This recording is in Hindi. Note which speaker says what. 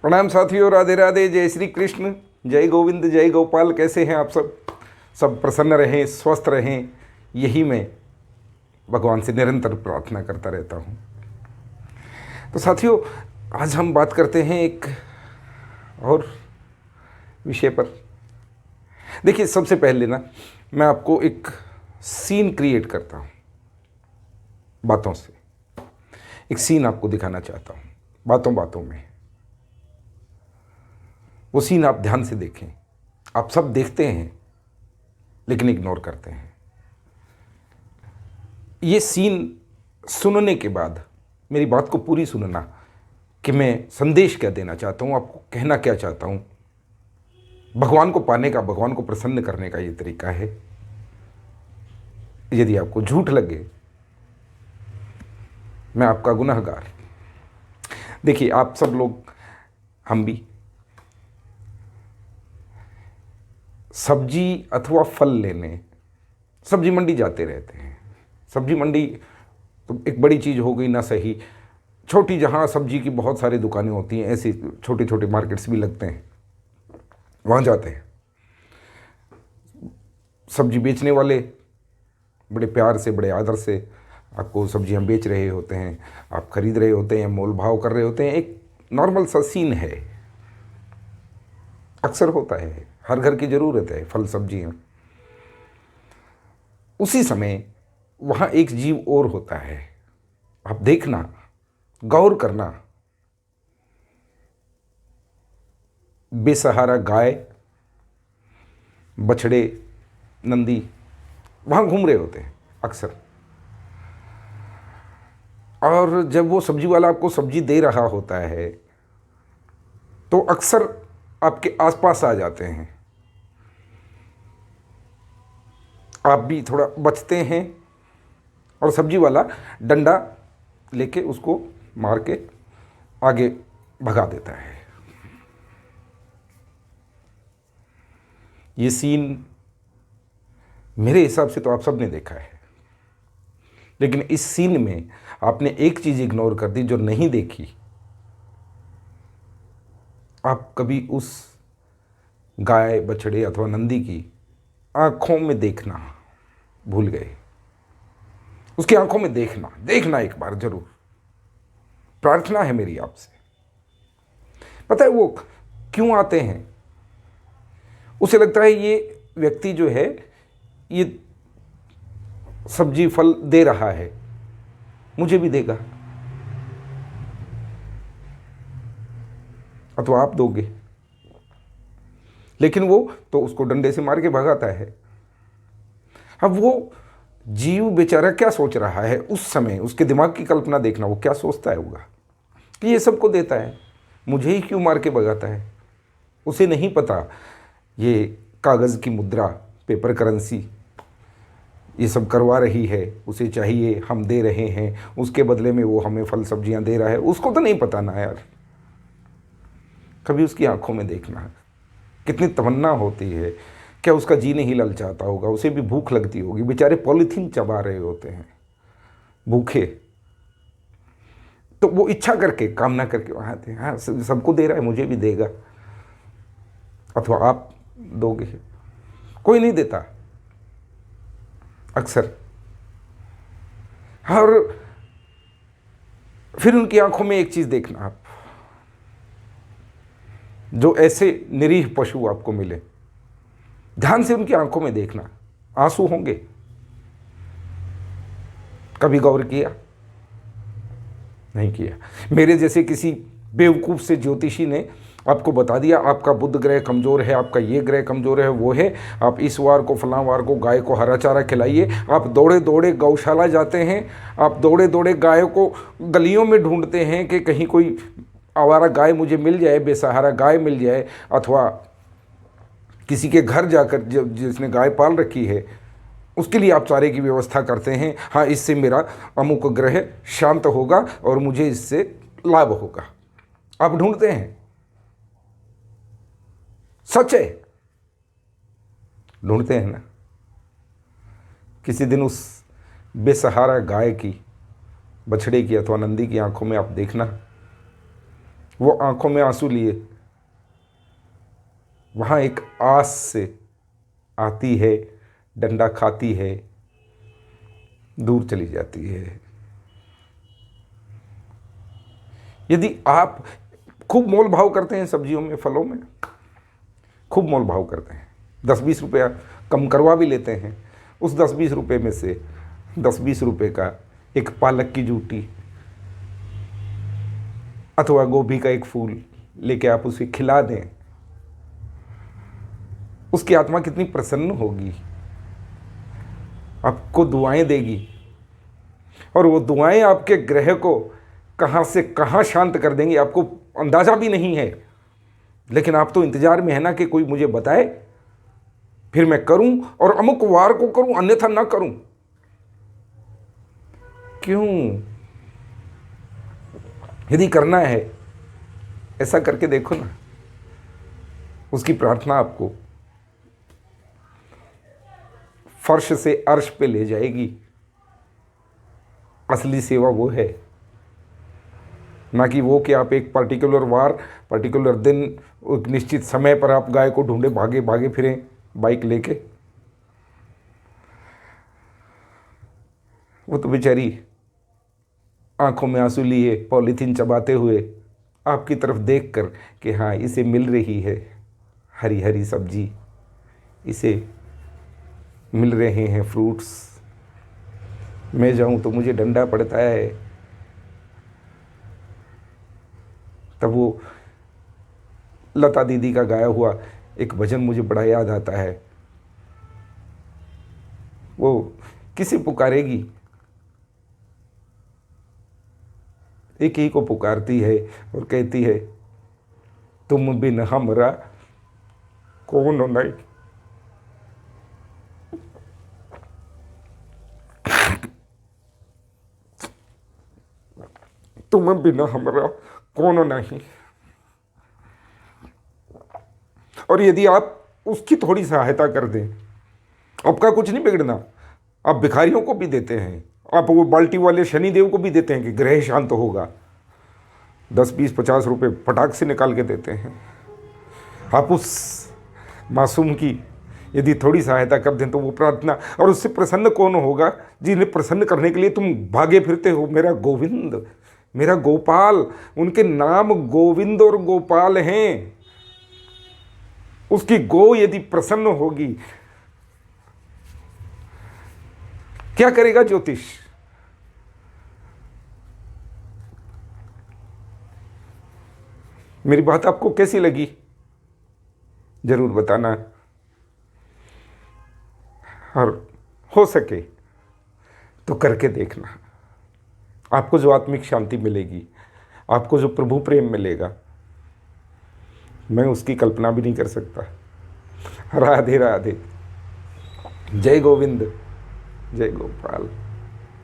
Speaker 1: प्रणाम साथियों, राधे राधे, जय श्री कृष्ण, जय गोविंद, जय गोपाल। कैसे हैं आप सब? सब प्रसन्न रहें, स्वस्थ रहें, यही मैं भगवान से निरंतर प्रार्थना करता रहता हूँ। तो साथियों, आज हम बात करते हैं एक और विषय पर। देखिए, सबसे पहले ना मैं आपको एक सीन क्रिएट करता हूँ बातों से। एक सीन आपको दिखाना चाहता हूँ बातों बातों में। वो सीन आप ध्यान से देखें। आप सब देखते हैं लेकिन इग्नोर करते हैं। ये सीन सुनने के बाद मेरी बात को पूरी सुनना कि मैं संदेश क्या देना चाहता हूँ, आपको कहना क्या चाहता हूँ। भगवान को पाने का, भगवान को प्रसन्न करने का ये तरीका है। यदि आपको झूठ लगे, मैं आपका गुनहगार। देखिए, आप सब लोग, हम भी सब्जी अथवा फल लेने सब्जी मंडी जाते रहते हैं। सब्जी मंडी तो एक बड़ी चीज़ हो गई ना, सही। छोटी जहाँ सब्जी की बहुत सारी दुकानें होती हैं, ऐसे छोटे छोटे मार्केट्स भी लगते हैं, वहाँ जाते हैं। सब्जी बेचने वाले बड़े प्यार से, बड़े आदर से आपको सब्जियाँ बेच रहे होते हैं। आप खरीद रहे होते हैं, मोल भाव कर रहे होते हैं। एक नॉर्मल सा सीन है, अक्सर होता है, हर घर की ज़रूरत है फल सब्जियाँ। उसी समय वहाँ एक जीव और होता है। आप देखना, गौर करना। बेसहारा गाय, बछड़े, नंदी वहाँ घूम रहे होते हैं अक्सर। और जब वो सब्जी वाला आपको सब्जी दे रहा होता है तो अक्सर आपके आसपास आ जाते हैं। आप भी थोड़ा बचते हैं और सब्जी वाला डंडा लेके उसको मार के आगे भगा देता है। ये सीन मेरे हिसाब से तो आप सब ने देखा है, लेकिन इस सीन में आपने एक चीज़ इग्नोर कर दी जो नहीं देखी। आप कभी उस गाय, बछड़े अथवा नंदी की आंखों में देखना भूल गए। उसकी आंखों में देखना एक बार जरूर। प्रार्थना है मेरी आपसे। पता है वो क्यों आते हैं? उसे लगता है ये व्यक्ति जो है, ये सब्जी फल दे रहा है, मुझे भी देगा, अथवा आप दोगे। लेकिन वो तो उसको डंडे से मार के भगाता है। अब वो जीव बेचारा क्या सोच रहा है उस समय, उसके दिमाग की कल्पना देखना, वो क्या सोचता है होगा कि ये सबको देता है, मुझे ही क्यों मार के भगाता है। उसे नहीं पता ये कागज़ की मुद्रा, पेपर करेंसी ये सब करवा रही है। उसे चाहिए, हम दे रहे हैं, उसके बदले में वो हमें फल सब्जियां दे रहा है। उसको तो नहीं पता ना यार। कभी उसकी आंखों में देखना, कितनी तमन्ना होती है। क्या उसका जी नहीं ललचाता होगा? उसे भी भूख लगती होगी। बेचारे पॉलीथीन चबा रहे होते हैं भूखे, तो वो इच्छा करके, कामना करके वहाँ आते हैं। हाँ, सबको दे रहा है, मुझे भी देगा, अथवा आप दोगे। कोई नहीं देता अक्सर। और फिर उनकी आंखों में एक चीज़ देखना आप, जो ऐसे निरीह पशु आपको मिले, ध्यान से उनकी आंखों में देखना। आंसू होंगे। कभी गौर किया? नहीं किया। मेरे जैसे किसी बेवकूफ़ से ज्योतिषी ने आपको बता दिया आपका बुध ग्रह कमज़ोर है, आपका ये ग्रह कमज़ोर है, वो है, आप इस वार को, फलां वार को गाय को हरा चारा खिलाइए। आप दौड़े दौड़े गौशाला जाते हैं, आप दौड़े दौड़े गायों को गलियों में ढूंढते हैं कि कहीं कोई आवारा गाय मुझे मिल जाए, बेसहारा गाय मिल जाए, अथवा किसी के घर जाकर जिसने गाय पाल रखी है उसके लिए आप चारे की व्यवस्था करते हैं। हाँ, इससे मेरा अमुक ग्रह शांत होगा और मुझे इससे लाभ होगा। आप ढूंढते हैं, सच है, ढूंढते हैं ना। किसी दिन उस बेसहारा गाय की, बछड़े की अथवा नंदी की आंखों में आप देखना, वो आंखों में आंसू लिए वहाँ एक आस से आती है, डंडा खाती है, दूर चली जाती है। यदि आप खूब मोल भाव करते हैं सब्जियों में, फलों में, खूब मोल भाव करते हैं, 10-20 रुपया कम करवा भी लेते हैं, उस 10-20 रुपये में से 10-20 रुपये का एक पालक की जूटी अथवा गोभी का एक फूल लेके आप उसे खिला दें, उसकी आत्मा कितनी प्रसन्न होगी, आपको दुआएं देगी। और वो दुआएं आपके ग्रह को कहाँ से कहाँ शांत कर देंगी, आपको अंदाज़ा भी नहीं है। लेकिन आप तो इंतज़ार में है ना कि कोई मुझे बताए, फिर मैं करूं और अमुक वार को करूं, अन्यथा ना करूं। क्यों? यदि करना है ऐसा करके देखो ना, उसकी प्रार्थना आपको फर्श से अर्श पे ले जाएगी। असली सेवा वो है, ना कि वो कि आप एक पर्टिकुलर वार, पर्टिकुलर दिन, एक निश्चित समय पर आप गाय को ढूंढे भागे भागे फिरें बाइक लेके। वो तो बेचारी आंखों में आंसू लिए पॉलीथीन चबाते हुए आपकी तरफ देखकर कि हाँ इसे मिल रही है हरी हरी सब्जी, इसे मिल रहे हैं फ्रूट्स, मैं जाऊं तो मुझे डंडा पड़ता है। तब वो लता दीदी का गाया हुआ एक भजन मुझे बड़ा याद आता है। वो किसे पुकारेगी, एक ही को पुकारती है और कहती है, तुम बिन हमरा कौन नहीं। तुम बिना हमरा कौन नहीं। और यदि आप उसकी थोड़ी सहायता कर दें, आपका कुछ नहीं बिगड़ना। आप भिखारियों को भी देते हैं, आप वो बाल्टी वाले शनिदेव को भी देते हैं कि ग्रह शांत होगा, 10-20-50 रुपये फटाक से निकाल के देते हैं। आप उस मासूम की यदि थोड़ी सहायता कर दें तो वो प्रार्थना, और उससे प्रसन्न कौन होगा जिन्हें प्रसन्न करने के लिए तुम भागे फिरते हो। मेरा गोविंद, मेरा गोपाल, उनके नाम गोविंद और गोपाल हैं। उसकी गो यदि प्रसन्न होगी, क्या करेगा ज्योतिष? मेरी बात आपको कैसी लगी जरूर बताना, और हो सके तो करके देखना। आपको जो आत्मिक शांति मिलेगी, आपको जो प्रभु प्रेम मिलेगा, मैं उसकी कल्पना भी नहीं कर सकता। राधे राधे। जय गोविंद, जय गोपाल।